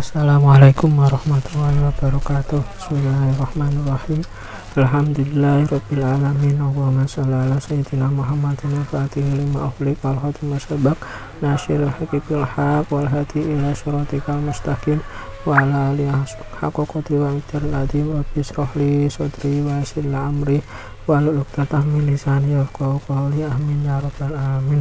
Assalamualaikum warahmatullahi wabarakatuh. Bismillahirrahmanirrahim. Alhamdulillahirabbil alamin. Allahumma shalli ala sayyidina Muhammadin al-fatihil lima ughliq wal khatim sabaq nasyiril haqqi bil haqq wal hadi ila shiratikal mustaqim wa ala alihi haqqa qadri wa miqdaril azim. Rabbi shrah li sadri wa yassir li amri wahlul 'uqdatam min lisani yafqahu qawli. Amin ya rabbal alamin.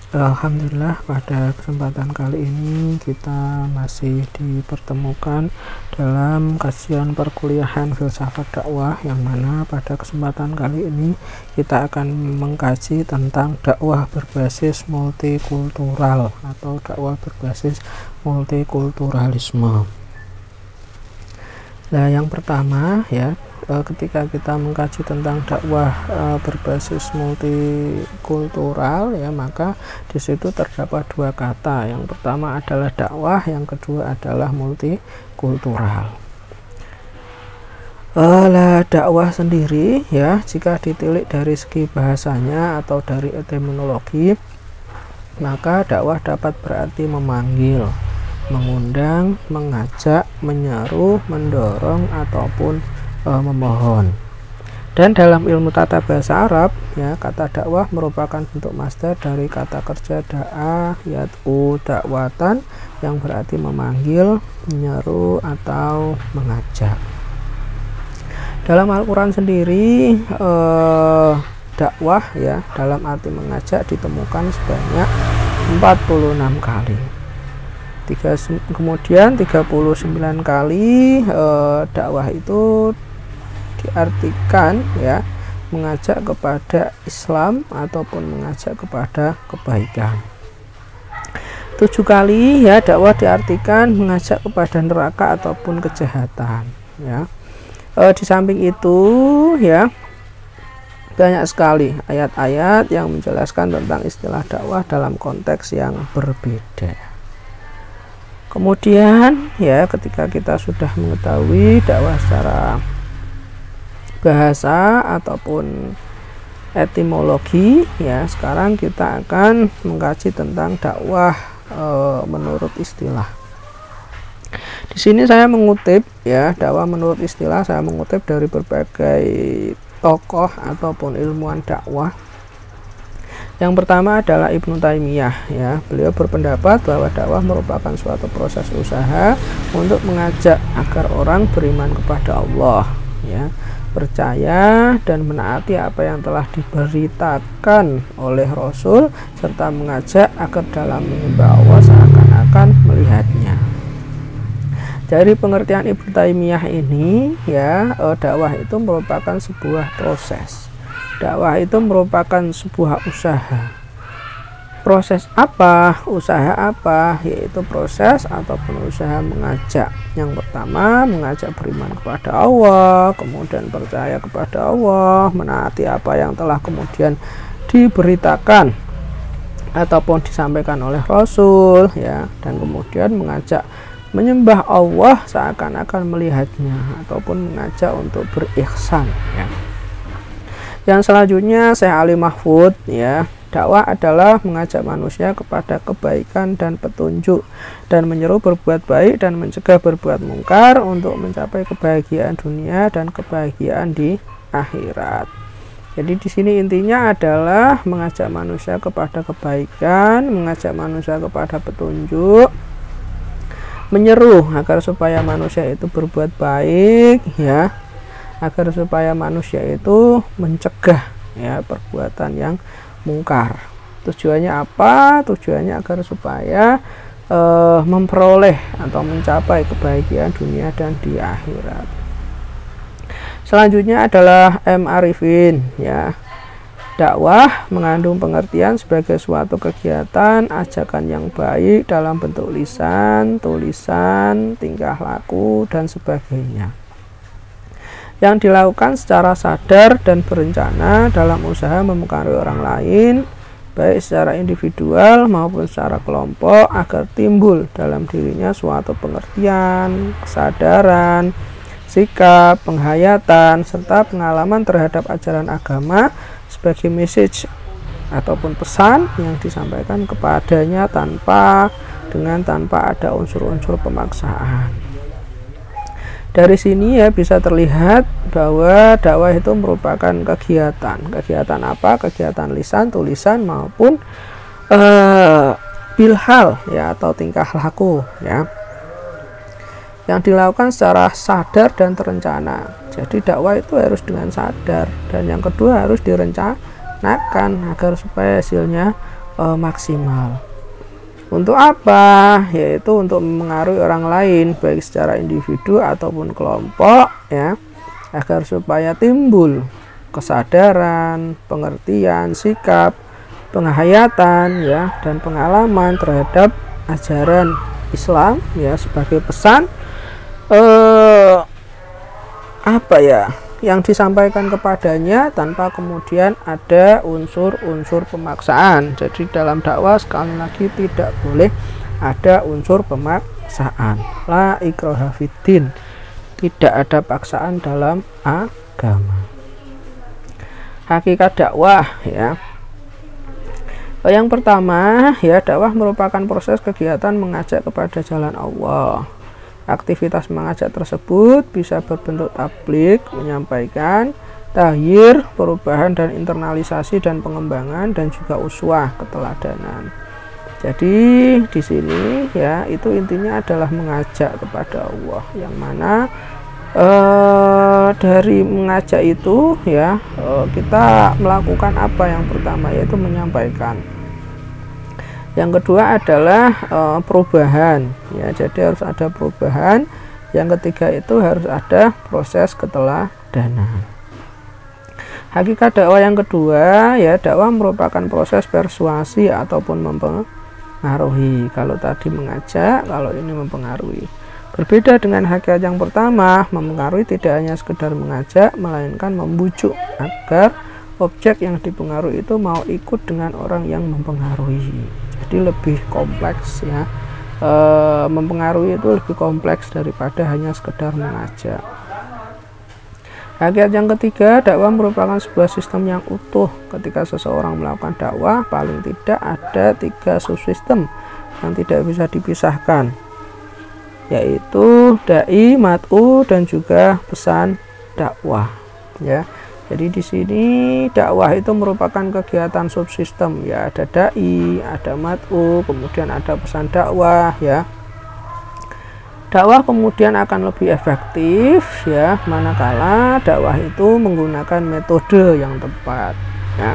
Alhamdulillah, pada kesempatan kali ini kita masih dipertemukan dalam kajian perkuliahan filsafat dakwah, yang mana pada kesempatan kali ini kita akan mengkaji tentang dakwah berbasis multikultural atau dakwah berbasis multikulturalisme. Nah, yang pertama ya, ketika kita mengkaji tentang dakwah berbasis multikultural ya, maka di situ terdapat dua kata. Yang pertama adalah dakwah, yang kedua adalah multikultural. Dakwah sendiri ya, jika ditilik dari segi bahasanya atau dari etimologi, maka dakwah dapat berarti memanggil, mengundang, mengajak, menyeru, mendorong, ataupun memohon. Dan dalam ilmu tata bahasa Arab ya, kata dakwah merupakan bentuk masdar dari kata kerja da'a yad'u dakwatan, yang berarti memanggil, menyeru, atau mengajak. Dalam Al-Quran sendiri dakwah ya dalam arti mengajak ditemukan sebanyak 46 kali. Kemudian 39 kali dakwah itu diartikan ya mengajak kepada Islam ataupun mengajak kepada kebaikan. 7 kali ya dakwah diartikan mengajak kepada neraka ataupun kejahatan ya. Di samping itu ya, banyak sekali ayat-ayat yang menjelaskan tentang istilah dakwah dalam konteks yang berbeda. Kemudian ya, ketika kita sudah mengetahui dakwah secara bahasa ataupun etimologi ya, sekarang kita akan mengkaji tentang dakwah menurut istilah. Di sini saya mengutip ya, dakwah menurut istilah saya mengutip dari berbagai tokoh ataupun ilmuwan dakwah. Yang pertama adalah Ibnu Taimiyah ya. Beliau berpendapat bahwa dakwah merupakan suatu proses usaha untuk mengajak agar orang beriman kepada Allah ya, percaya dan menaati apa yang telah diberitakan oleh Rasul, serta mengajak agar dalam menyembah Allah seakan-akan melihatnya. Dari pengertian Ibnu Taimiyah ini ya, dakwah itu merupakan sebuah proses. Dakwah itu merupakan sebuah usaha. Proses apa? Usaha apa? Yaitu proses ataupun usaha mengajak. Yang pertama, mengajak beriman kepada Allah, kemudian percaya kepada Allah, menaati apa yang telah kemudian diberitakan ataupun disampaikan oleh Rasul ya, dan kemudian mengajak menyembah Allah seakan-akan melihatnya ataupun mengajak untuk berihsan ya. Yang selanjutnya Syekh Ali Mahfud ya, dakwah adalah mengajak manusia kepada kebaikan dan petunjuk, dan menyeru berbuat baik dan mencegah berbuat mungkar untuk mencapai kebahagiaan dunia dan kebahagiaan di akhirat. Jadi di sini intinya adalah mengajak manusia kepada kebaikan, mengajak manusia kepada petunjuk, menyeru agar supaya manusia itu berbuat baik ya, agar supaya manusia itu mencegah ya perbuatan yang mungkar. Tujuannya apa? Tujuannya agar supaya memperoleh atau mencapai kebahagiaan dunia dan di akhirat. Selanjutnya adalah M. Arifin ya. Dakwah mengandung pengertian sebagai suatu kegiatan ajakan yang baik dalam bentuk lisan, tulisan, tingkah laku, dan sebagainya, yang dilakukan secara sadar dan berencana dalam usaha mempengaruhi orang lain, baik secara individual maupun secara kelompok, agar timbul dalam dirinya suatu pengertian, kesadaran, sikap, penghayatan, serta pengalaman terhadap ajaran agama sebagai message ataupun pesan yang disampaikan kepadanya tanpa dengan tanpa ada unsur-unsur pemaksaan. Dari sini ya bisa terlihat bahwa dakwah itu merupakan kegiatan apa? Kegiatan lisan, tulisan maupun bilhal ya, atau tingkah laku ya, yang dilakukan secara sadar dan terencana. Jadi dakwah itu harus dengan sadar, dan yang kedua harus direncanakan agar supaya hasilnya maksimal. Untuk apa? Yaitu untuk mempengaruhi orang lain, baik secara individu ataupun kelompok ya, agar supaya timbul kesadaran, pengertian, sikap, penghayatan ya, dan pengalaman terhadap ajaran Islam ya, sebagai pesan yang disampaikan kepadanya tanpa kemudian ada unsur-unsur pemaksaan. Jadi dalam dakwah sekali lagi tidak boleh ada unsur pemaksaan. La ikraha fiddin, tidak ada paksaan dalam agama. Hakikat dakwah ya. Yang pertama ya, dakwah merupakan proses kegiatan mengajak kepada jalan Allah. Aktivitas mengajak tersebut bisa berbentuk tabligh, menyampaikan, tahyir, perubahan dan internalisasi dan pengembangan, dan juga uswah, keteladanan. Jadi di sini ya, itu intinya adalah mengajak kepada Allah, yang mana dari mengajak itu ya, kita melakukan apa? Yang pertama yaitu menyampaikan. Yang kedua adalah perubahan ya, jadi harus ada perubahan. Yang ketiga itu harus ada proses keteladanan. Hakikat dakwah yang kedua ya, dakwah merupakan proses persuasi ataupun mempengaruhi. Kalau tadi mengajak, kalau ini mempengaruhi. Berbeda dengan hakikat yang pertama, mempengaruhi tidak hanya sekedar mengajak, melainkan membujuk agar objek yang dipengaruhi itu mau ikut dengan orang yang mempengaruhi. Jadi lebih kompleks ya, mempengaruhi itu lebih kompleks daripada hanya sekedar mengajak. Hakikat yang ketiga, dakwah merupakan sebuah sistem yang utuh. Ketika seseorang melakukan dakwah, paling tidak ada 3 subsistem yang tidak bisa dipisahkan, yaitu dai, mat'u, dan juga pesan dakwah ya. Jadi di sini dakwah itu merupakan kegiatan subsistem ya, ada dai, ada mat'u, kemudian ada pesan dakwah ya. Dakwah kemudian akan lebih efektif ya, manakala dakwah itu menggunakan metode yang tepat ya,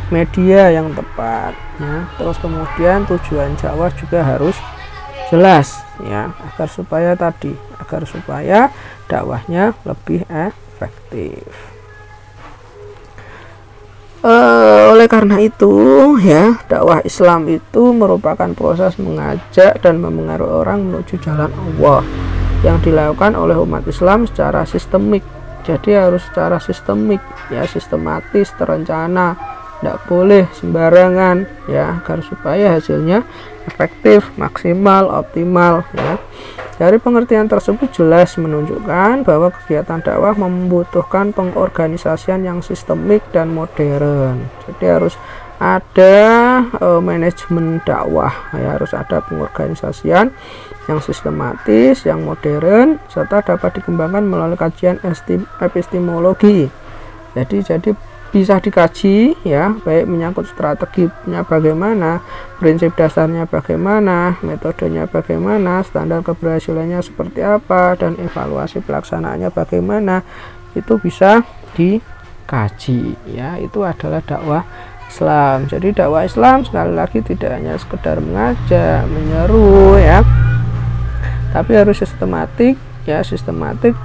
media yang tepat ya. Terus kemudian tujuan dakwah juga harus jelas ya, agar supaya dakwahnya lebih efektif. Oleh karena itu ya, dakwah Islam itu merupakan proses mengajak dan mempengaruhi orang menuju jalan Allah yang dilakukan oleh umat Islam secara sistemik. Jadi harus secara sistemik ya, sistematis, terencana, tidak boleh sembarangan ya, agar supaya hasilnya efektif, maksimal, optimal ya. Dari pengertian tersebut jelas menunjukkan bahwa kegiatan dakwah membutuhkan pengorganisasian yang sistemik dan modern. Jadi harus ada manajemen dakwah ya, harus ada pengorganisasian yang sistematis, yang modern, serta dapat dikembangkan melalui kajian epistemologi. Jadi bisa dikaji ya, baik menyangkut strateginya bagaimana, prinsip dasarnya bagaimana, metodenya bagaimana, standar keberhasilannya seperti apa, dan evaluasi pelaksanaannya bagaimana, itu bisa dikaji ya. Itu adalah dakwah Islam. Jadi dakwah Islam sekali lagi tidak hanya sekedar mengajak, menyeru ya, tapi harus sistematik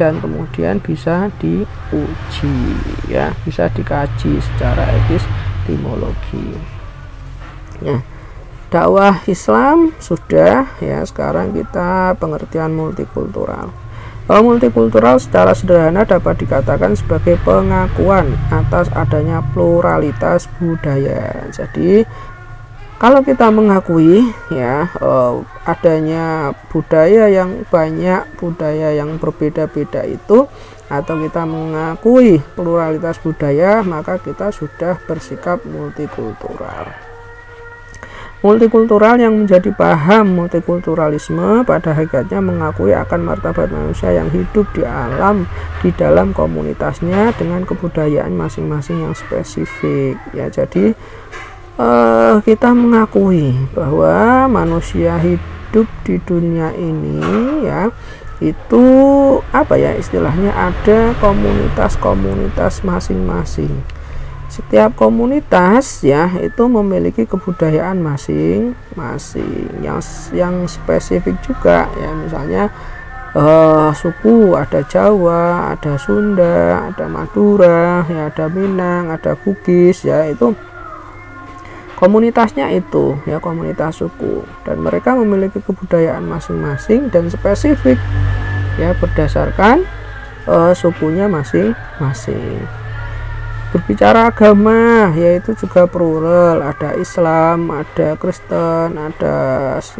dan kemudian bisa diuji ya, bisa dikaji secara epistemologi. Nah, dakwah Islam sudah ya, sekarang kita pengertian multikultural. Multikultural secara sederhana dapat dikatakan sebagai pengakuan atas adanya pluralitas budaya. Jadi kalau kita mengakui ya, adanya budaya yang banyak, budaya yang berbeda-beda itu, atau kita mengakui pluralitas budaya, maka kita sudah bersikap multikultural. Multikultural yang menjadi paham multikulturalisme pada hakikatnya mengakui akan martabat manusia yang hidup di dalam komunitasnya dengan kebudayaan masing-masing yang spesifik. Ya, jadi kita mengakui bahwa manusia hidup di dunia ini ya itu apa ya istilahnya, ada komunitas-komunitas masing-masing. Setiap komunitas ya itu memiliki kebudayaan masing-masing yang spesifik juga ya, misalnya suku, ada Jawa, ada Sunda, ada Madura, ya ada Minang, ada Bugis, ya itu komunitasnya itu ya, komunitas suku, dan mereka memiliki kebudayaan masing-masing dan spesifik ya berdasarkan sukunya masing-masing. Berbicara agama yaitu juga plural, ada Islam, ada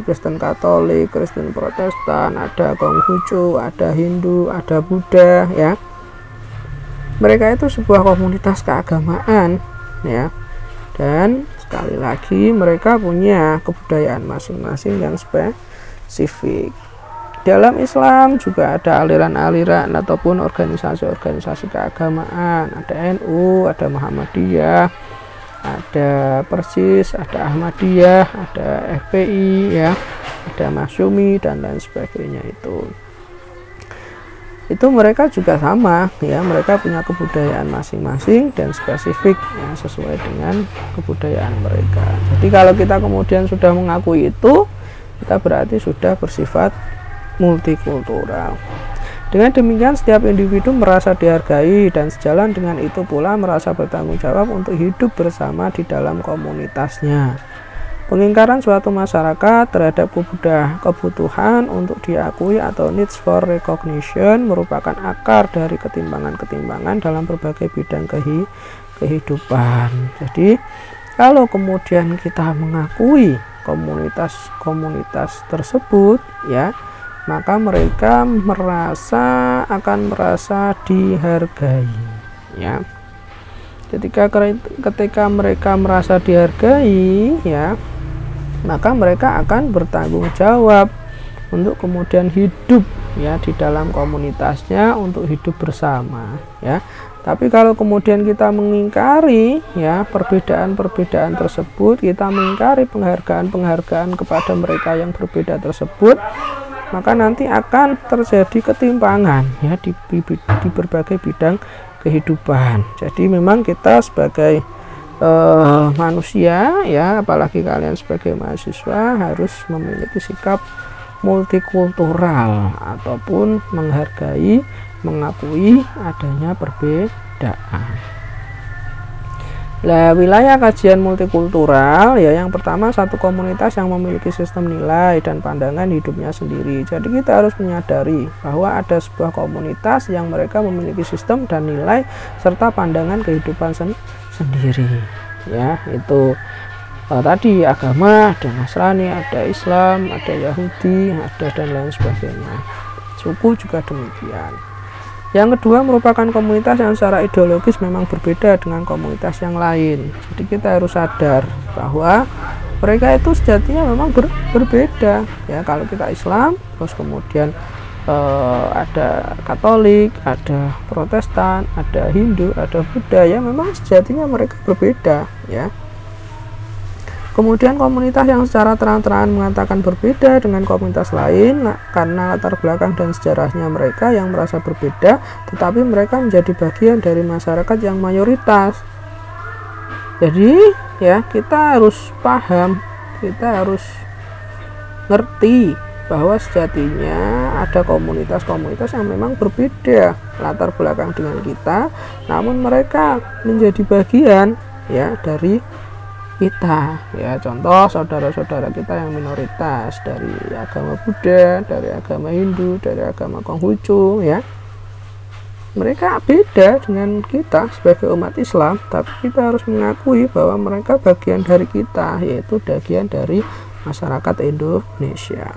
Kristen Katolik, Kristen Protestan, ada Konghucu, ada Hindu, ada Buddha ya. Mereka itu sebuah komunitas keagamaan ya, dan sekali lagi mereka punya kebudayaan masing-masing yang spesifik. Dalam Islam juga ada aliran-aliran ataupun organisasi-organisasi keagamaan, ada NU, ada Muhammadiyah, ada Persis, ada Ahmadiyah, ada FPI ya, ada Masyumi dan lain sebagainya. Itu mereka juga sama ya, mereka punya kebudayaan masing-masing dan spesifik ya, sesuai dengan kebudayaan mereka. Jadi kalau kita kemudian sudah mengakui itu, kita berarti sudah bersifat multikultural. Dengan demikian setiap individu merasa dihargai dan sejalan dengan itu pula merasa bertanggung jawab untuk hidup bersama di dalam komunitasnya. Pengingkaran suatu masyarakat terhadap kebutuhan untuk diakui atau needs for recognition merupakan akar dari ketimpangan-ketimpangan dalam berbagai bidang kehidupan. Jadi kalau kemudian kita mengakui komunitas-komunitas tersebut ya, maka mereka akan merasa dihargai ya. Ketika mereka merasa dihargai ya, maka mereka akan bertanggung jawab untuk kemudian hidup ya di dalam komunitasnya, untuk hidup bersama ya. Tapi kalau kemudian kita mengingkari ya perbedaan-perbedaan tersebut, kita mengingkari penghargaan-penghargaan kepada mereka yang berbeda tersebut, maka nanti akan terjadi ketimpangan ya di berbagai bidang kehidupan. Jadi memang kita sebagai manusia ya, apalagi kalian sebagai mahasiswa, harus memiliki sikap multikultural ataupun menghargai, mengakui adanya perbedaan. Nah, wilayah kajian multikultural ya, yang pertama satu komunitas yang memiliki sistem nilai dan pandangan hidupnya sendiri. Jadi kita harus menyadari bahwa ada sebuah komunitas yang mereka memiliki sistem dan nilai serta pandangan kehidupan sendiri ya. Itu tadi agama, ada Nasrani, ada Islam, ada Yahudi, ada dan lain sebagainya. Suku juga demikian. Yang kedua merupakan komunitas yang secara ideologis memang berbeda dengan komunitas yang lain. Jadi kita harus sadar bahwa mereka itu sejatinya memang berbeda ya. Kalau kita Islam, terus kemudian ada Katolik, ada Protestan, ada Hindu, ada Buddha, ya memang sejatinya mereka berbeda ya. Kemudian komunitas yang secara terang-terangan mengatakan berbeda dengan komunitas lain karena latar belakang dan sejarahnya mereka yang merasa berbeda, tetapi mereka menjadi bagian dari masyarakat yang mayoritas. Jadi ya kita harus paham, kita harus ngerti bahwa sejatinya ada komunitas-komunitas yang memang berbeda latar belakang dengan kita, namun mereka menjadi bagian ya dari kita ya. Contoh saudara-saudara kita yang minoritas dari agama Buddha, dari agama Hindu, dari agama Konghucu ya, mereka beda dengan kita sebagai umat Islam, tapi kita harus mengakui bahwa mereka bagian dari kita, yaitu bagian dari masyarakat Indonesia.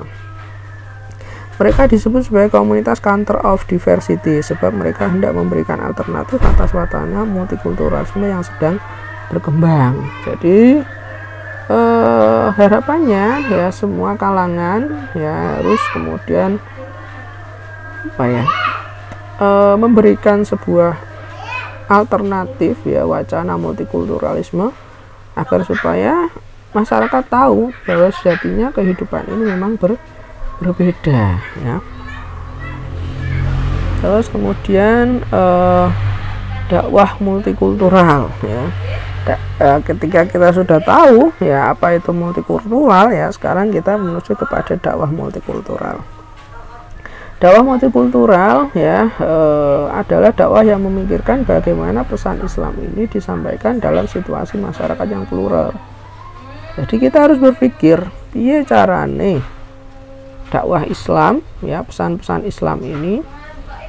Mereka disebut sebagai komunitas counter of diversity sebab mereka hendak memberikan alternatif atas wacana multikulturalisme yang sedang berkembang. Jadi harapannya ya semua kalangan ya harus kemudian apa ya, memberikan sebuah alternatif ya wacana multikulturalisme, agar supaya masyarakat tahu bahwa sejatinya kehidupan ini memang berbeda ya. Terus kemudian dakwah multikultural ya. Ketika kita sudah tahu ya apa itu multikultural ya, sekarang kita menuju kepada dakwah multikultural. Dakwah multikultural ya adalah dakwah yang memikirkan bagaimana pesan Islam ini disampaikan dalam situasi masyarakat yang plural. Jadi kita harus berpikir piye carane dakwah Islam ya, pesan-pesan Islam ini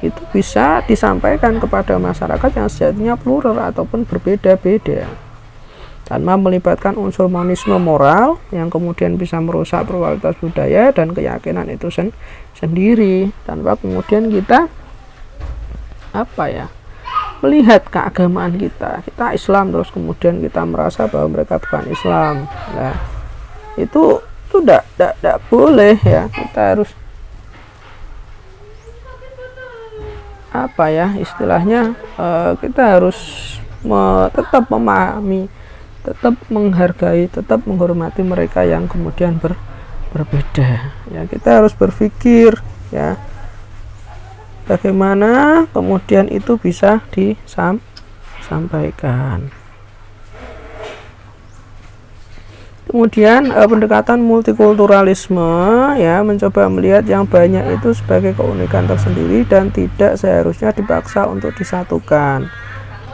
itu bisa disampaikan kepada masyarakat yang sejatinya plural ataupun berbeda-beda, tanpa melibatkan unsur monisme moral yang kemudian bisa merusak pluralitas budaya dan keyakinan itu sendiri, tanpa kemudian kita apa ya, melihat keagamaan kita Islam terus kemudian kita merasa bahwa mereka bukan Islam. Nah, itu tidak boleh ya. Kita harus apa ya istilahnya, kita harus tetap memahami, tetap menghargai, tetap menghormati mereka yang kemudian berbeda ya. Kita harus berpikir ya bagaimana kemudian itu bisa disampaikan. Kemudian pendekatan multikulturalisme ya mencoba melihat yang banyak itu sebagai keunikan tersendiri dan tidak seharusnya dipaksa untuk disatukan,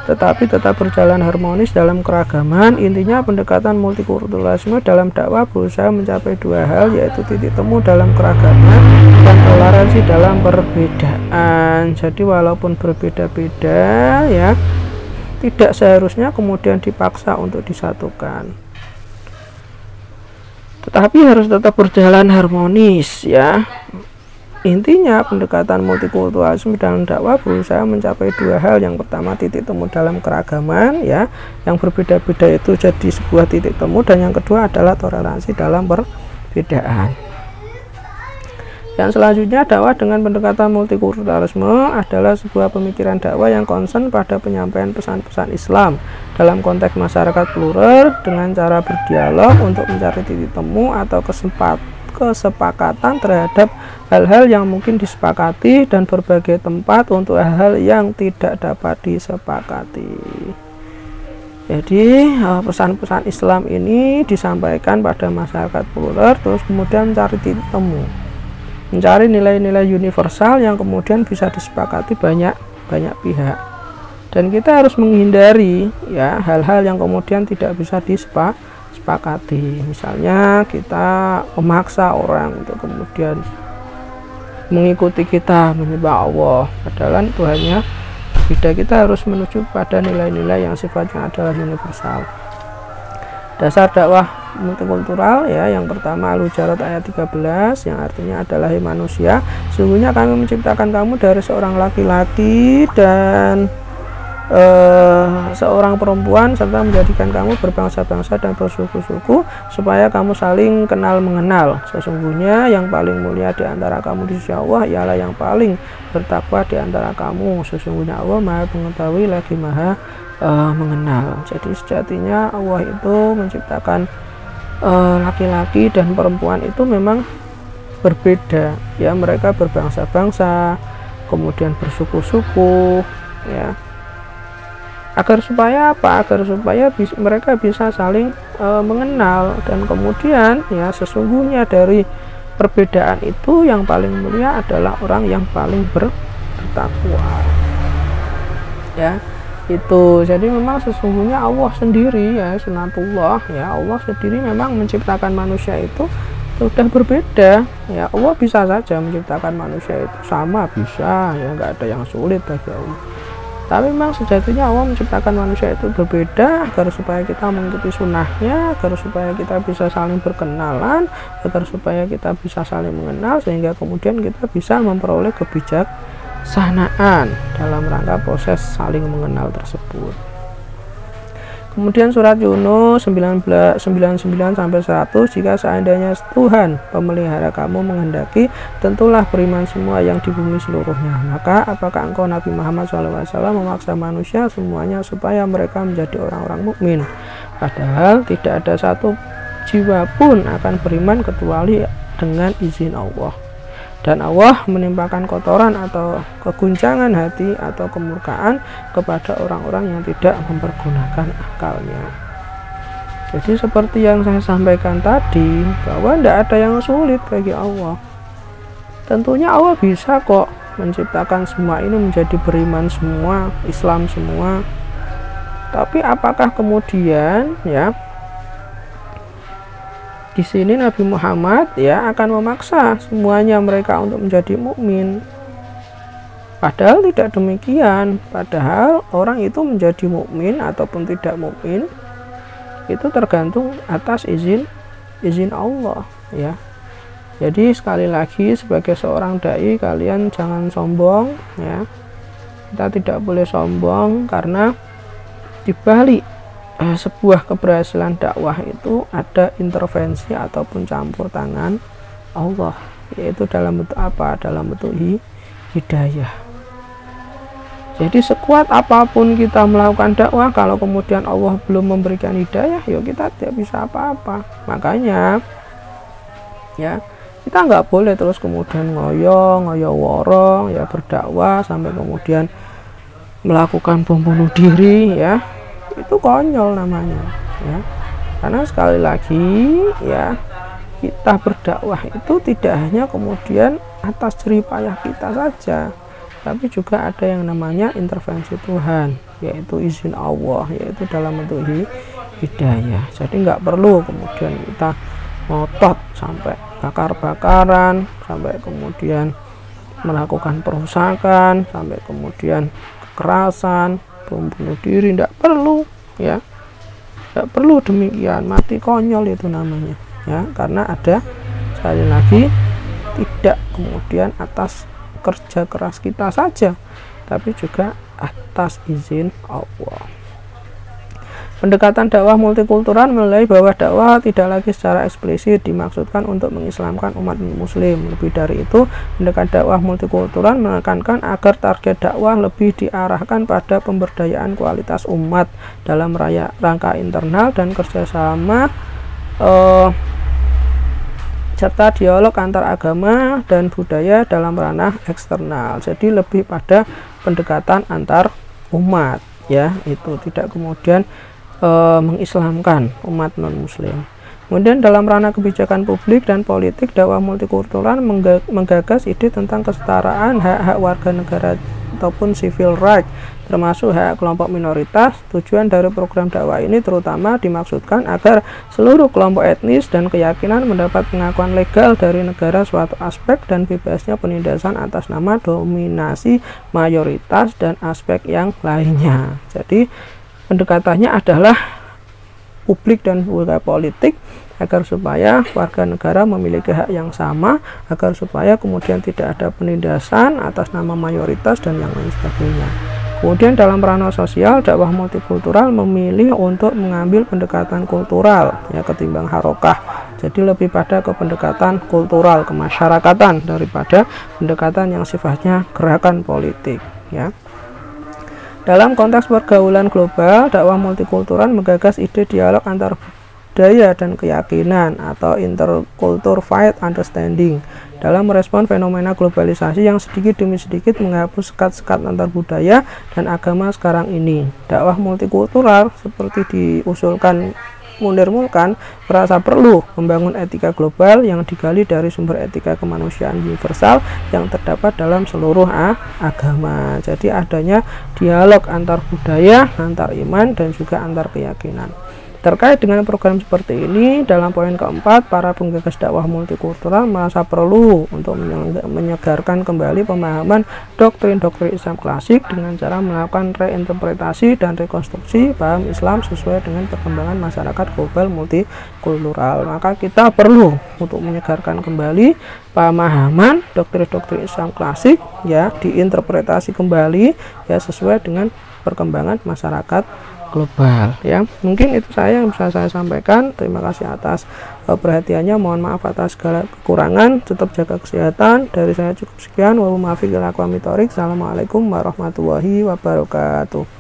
tetapi tetap berjalan harmonis dalam keragaman. Intinya pendekatan multikulturalisme dalam dakwah berusaha mencapai dua hal, yaitu titik temu dalam keragaman dan toleransi dalam perbedaan. Jadi walaupun berbeda-beda ya, tidak seharusnya kemudian dipaksa untuk disatukan, tetapi harus tetap berjalan harmonis ya. Intinya pendekatan multikulturalisme dalam dakwah berusaha mencapai dua hal. Yang pertama titik temu dalam keragaman ya, yang berbeda-beda itu jadi sebuah titik temu, dan yang kedua adalah toleransi dalam perbedaan. Yang selanjutnya, dakwah dengan pendekatan multikulturalisme adalah sebuah pemikiran dakwah yang konsen pada penyampaian pesan-pesan Islam dalam konteks masyarakat plural dengan cara berdialog untuk mencari titik temu atau kesepakatan terhadap hal-hal yang mungkin disepakati dan berbagai tempat untuk hal-hal yang tidak dapat disepakati. Jadi pesan-pesan Islam ini disampaikan pada masyarakat plural, terus kemudian mencari titik temu, mencari nilai-nilai universal yang kemudian bisa disepakati banyak pihak, dan kita harus menghindari ya hal-hal yang kemudian tidak bisa disepakati. Misalnya kita memaksa orang untuk kemudian mengikuti kita, menyembah Allah, padahal itu hanya beda. Kita harus menuju pada nilai-nilai yang sifatnya adalah universal. Dasar dakwah multikultural ya, yang pertama Al-Hujarat ayat 13 yang artinya adalah, hai manusia, sesungguhnya kami menciptakan kamu dari seorang laki-laki dan seorang perempuan, serta menjadikan kamu berbangsa-bangsa dan bersuku-suku supaya kamu saling kenal mengenal. Sesungguhnya yang paling mulia di antara kamu di sisi Allah ialah yang paling bertakwa di antara kamu. Sesungguhnya Allah Maha mengetahui lagi Maha mengenal. Jadi sejatinya Allah itu menciptakan laki-laki dan perempuan itu memang berbeda ya, mereka berbangsa-bangsa kemudian bersuku-suku ya, agar supaya apa? Agar supaya mereka bisa saling mengenal, dan kemudian ya sesungguhnya dari perbedaan itu yang paling mulia adalah orang yang paling bertakwa ya. Itu jadi memang sesungguhnya Allah sendiri ya, sunatullah ya, Allah sendiri memang menciptakan manusia itu sudah berbeda ya. Allah bisa saja menciptakan manusia itu sama, bisa ya, nggak ada yang sulit bagi Allah. Tapi memang sejatinya Allah menciptakan manusia itu berbeda agar supaya kita mengikuti sunnahnya, agar supaya kita bisa saling berkenalan, agar supaya kita bisa saling mengenal, sehingga kemudian kita bisa memperoleh kebijaksanaan dalam rangka proses saling mengenal tersebut. Kemudian surat Yunus 99 sampai 100, jika seandainya Tuhan pemelihara kamu menghendaki, tentulah beriman semua yang di bumi seluruhnya. Maka apakah engkau Nabi Muhammad SAW memaksa manusia semuanya supaya mereka menjadi orang-orang mukmin? Padahal tidak ada satu jiwa pun akan beriman kecuali dengan izin Allah. Dan Allah menimpakan kotoran atau keguncangan hati atau kemurkaan kepada orang-orang yang tidak mempergunakan akalnya. Jadi seperti yang saya sampaikan tadi, bahwa tidak ada yang sulit bagi Allah. Tentunya Allah bisa kok menciptakan semua ini menjadi beriman semua, Islam semua. Tapi apakah kemudian ya di sini Nabi Muhammad ya akan memaksa semuanya mereka untuk menjadi mukmin? Padahal tidak demikian. Padahal orang itu menjadi mukmin ataupun tidak mukmin itu tergantung atas izin Allah ya. Jadi sekali lagi sebagai seorang dai, kalian jangan sombong ya. Kita tidak boleh sombong karena dibalik sebuah keberhasilan dakwah itu ada intervensi ataupun campur tangan Allah, yaitu dalam bentuk apa? Dalam bentuk hidayah. Jadi sekuat apapun kita melakukan dakwah, kalau kemudian Allah belum memberikan hidayah, ya kita tidak bisa apa-apa. Makanya ya kita nggak boleh terus kemudian ngoyo worong ya berdakwah sampai kemudian melakukan bom bunuh diri ya. Itu konyol namanya ya. Karena sekali lagi ya, kita berdakwah itu tidak hanya kemudian atas jerih payah kita saja, tapi juga ada yang namanya intervensi Tuhan, yaitu izin Allah, yaitu dalam bentuk hidayah. Jadi nggak perlu kemudian kita ngotot sampai bakar-bakaran, sampai kemudian melakukan perusakan, sampai kemudian kekerasan, bom bunuh diri. Tidak perlu ya, tidak perlu demikian, mati konyol itu namanya ya. Karena ada, sekali lagi, tidak kemudian atas kerja keras kita saja, tapi juga atas izin Allah. Pendekatan dakwah multikultural menilai bahwa dakwah tidak lagi secara eksplisit dimaksudkan untuk mengislamkan umat muslim. Lebih dari itu, pendekatan dakwah multikultural menekankan agar target dakwah lebih diarahkan pada pemberdayaan kualitas umat dalam rangka internal dan kerjasama serta dialog antar agama dan budaya dalam ranah eksternal. Jadi lebih pada pendekatan antar umat ya, itu tidak kemudian mengislamkan umat non muslim. Kemudian dalam ranah kebijakan publik dan politik, dakwah multikultural menggagas ide tentang kesetaraan hak-hak warga negara ataupun civil right, termasuk hak kelompok minoritas. Tujuan dari program dakwah ini terutama dimaksudkan agar seluruh kelompok etnis dan keyakinan mendapat pengakuan legal dari negara suatu aspek dan bebasnya penindasan atas nama dominasi mayoritas dan aspek yang lainnya. Jadi pendekatannya adalah publik dan juga politik, agar supaya warga negara memiliki hak yang sama, agar supaya kemudian tidak ada penindasan atas nama mayoritas dan yang lain sebagainya. Kemudian dalam ranah sosial, dakwah multikultural memilih untuk mengambil pendekatan kultural ya ketimbang harokah. Jadi lebih pada ke pendekatan kultural, kemasyarakatan, daripada pendekatan yang sifatnya gerakan politik ya. Dalam konteks pergaulan global, dakwah multikultural menggagas ide dialog antar budaya dan keyakinan atau interculture understanding dalam merespon fenomena globalisasi yang sedikit demi sedikit menghapus sekat-sekat antar budaya dan agama sekarang ini. Dakwah multikultural seperti diusulkan Munir Mulkan merasa perlu membangun etika global yang digali dari sumber etika kemanusiaan universal yang terdapat dalam seluruh agama. Jadi adanya dialog antar budaya, antar iman, dan juga antar keyakinan. Terkait dengan program seperti ini, dalam poin keempat, para penggagas dakwah multikultural merasa perlu untuk menyegarkan kembali pemahaman doktrin-doktrin Islam klasik dengan cara melakukan reinterpretasi dan rekonstruksi paham Islam sesuai dengan perkembangan masyarakat global multikultural. Maka kita perlu untuk menyegarkan kembali pemahaman doktrin-doktrin Islam klasik ya, diinterpretasi kembali ya sesuai dengan perkembangan masyarakat global ya. Mungkin itu yang bisa saya sampaikan. Terima kasih atas perhatiannya, mohon maaf atas segala kekurangan, tetap jaga kesehatan. Dari saya cukup sekian. Assalamualaikum warahmatullahi wabarakatuh.